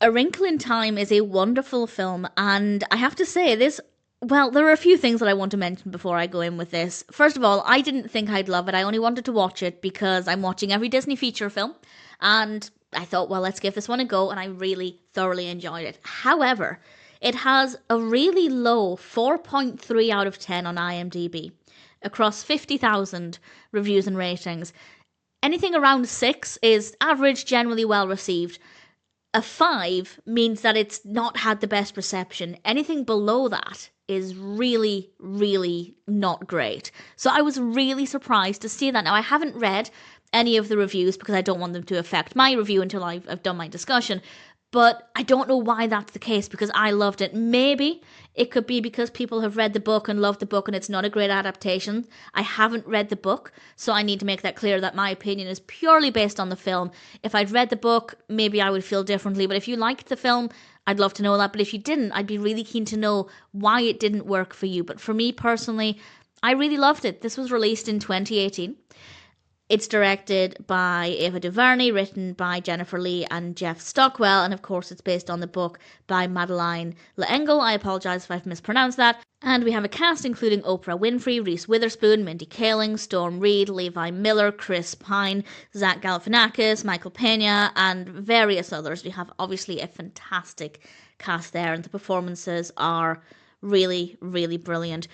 A Wrinkle in Time is a wonderful film, and I have to say, well, there are a few things that I want to mention before I go in with this. First of all, I didn't think I'd love it. I only wanted to watch it because I'm watching every Disney feature film, and I thought, well, let's give this one a go, and I really thoroughly enjoyed it. However, it has a really low 4.3 out of 10 on IMDb across 50,000 reviews and ratings. Anything around 6 is average, generally well received. A 5 means that it's not had the best reception. Anything below that is really, really not great. So I was really surprised to see that. Now, I haven't read any of the reviews because I don't want them to affect my review until I've done my discussion. But I don't know why that's the case, because I loved it. Maybe it could be because people have read the book and loved the book and it's not a great adaptation. I haven't read the book, so I need to make that clear that my opinion is purely based on the film. If I'd read the book, maybe I would feel differently. But if you liked the film, I'd love to know that. But if you didn't, I'd be really keen to know why it didn't work for you. But for me personally, I really loved it. This was released in 2018. It's directed by Ava DuVernay, written by Jennifer Lee and Jeff Stockwell, and of course it's based on the book by Madeleine L'Engle. I apologise if I've mispronounced that. And we have a cast including Oprah Winfrey, Reese Witherspoon, Mindy Kaling, Storm Reid, Levi Miller, Chris Pine, Zach Galifianakis, Michael Peña, and various others. We have obviously a fantastic cast there, and the performances are really, really brilliant.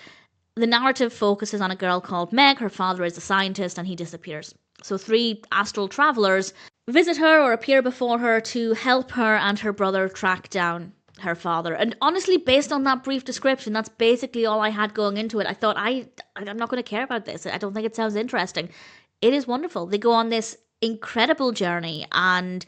The narrative focuses on a girl called Meg. Her father is a scientist and he disappears. So 3 astral travelers visit her or appear before her to help her and her brother track down her father. And honestly, based on that brief description, that's basically all I had going into it. I thought, I'm not going to care about this. I don't think it sounds interesting. It is wonderful. They go on this incredible journey and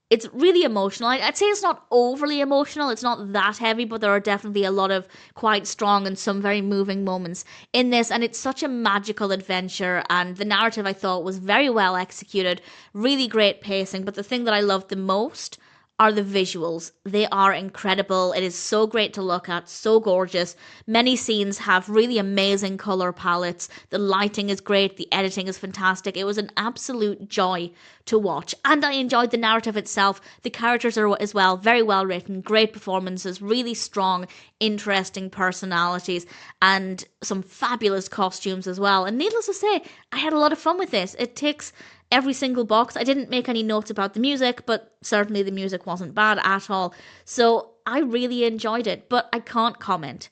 it's really emotional. I'd say it's not overly emotional. It's not that heavy, but there are definitely a lot of quite strong and some very moving moments in this. And it's such a magical adventure. And the narrative, I thought, was very well executed. Really great pacing. But the thing that I loved the most are the visuals. They are incredible. It is so great to look at, so gorgeous. Many scenes have really amazing color palettes. The lighting is great. The editing is fantastic. It was an absolute joy to watch. And I enjoyed the narrative itself. The characters are as well very well written, great performances, really strong, interesting personalities, and some fabulous costumes as well. And needless to say, I had a lot of fun with this. It ticks every single box. I didn't make any notes about the music, but certainly the music wasn't bad at all. So I really enjoyed it, but I can't comment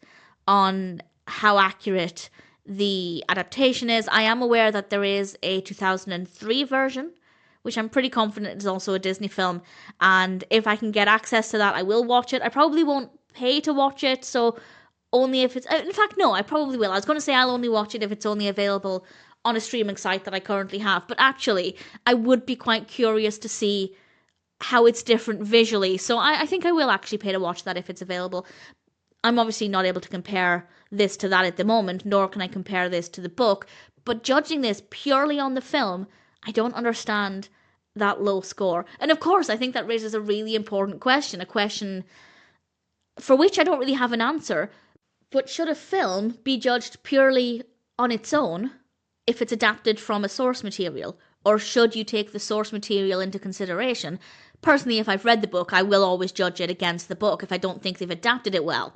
on how accurate the adaptation is. I am aware that there is a 2003 version, which I'm pretty confident is also a Disney film. And if I can get access to that, I will watch it. I probably won't pay to watch it, so only if it's... In fact, no, I probably will. I was going to say I'll only watch it if it's only available on a streaming site that I currently have. But actually, I would be quite curious to see how it's different visually. So I think I will actually pay to watch that if it's available. I'm obviously not able to compare this to that at the moment, nor can I compare this to the book. But judging this purely on the film, I don't understand that low score. And of course, I think that raises a really important question, a question for which I don't really have an answer. But should a film be judged purely on its own if it's adapted from a source material, or should you take the source material into consideration? Personally, if I've read the book, I will always judge it against the book if I don't think they've adapted it well.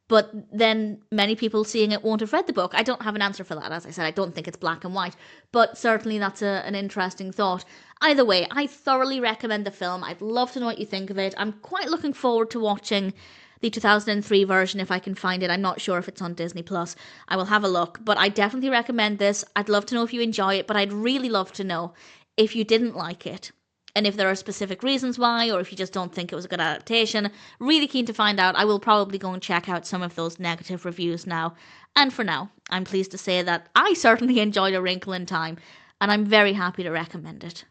But then many people seeing it won't have read the book. I don't have an answer for that. As I said, I don't think it's black and white, but certainly that's an interesting thought. Either way, I thoroughly recommend the film. I'd love to know what you think of it. I'm quite looking forward to watching the 2003 version if I can find it. I'm not sure if it's on Disney Plus. I will have a look, but I definitely recommend this. I'd love to know if you enjoy it, but I'd really love to know if you didn't like it and if there are specific reasons why, or if you just don't think it was a good adaptation. Really keen to find out. I will probably go and check out some of those negative reviews now. And for now, I'm pleased to say that I certainly enjoyed A Wrinkle in Time, and I'm very happy to recommend it.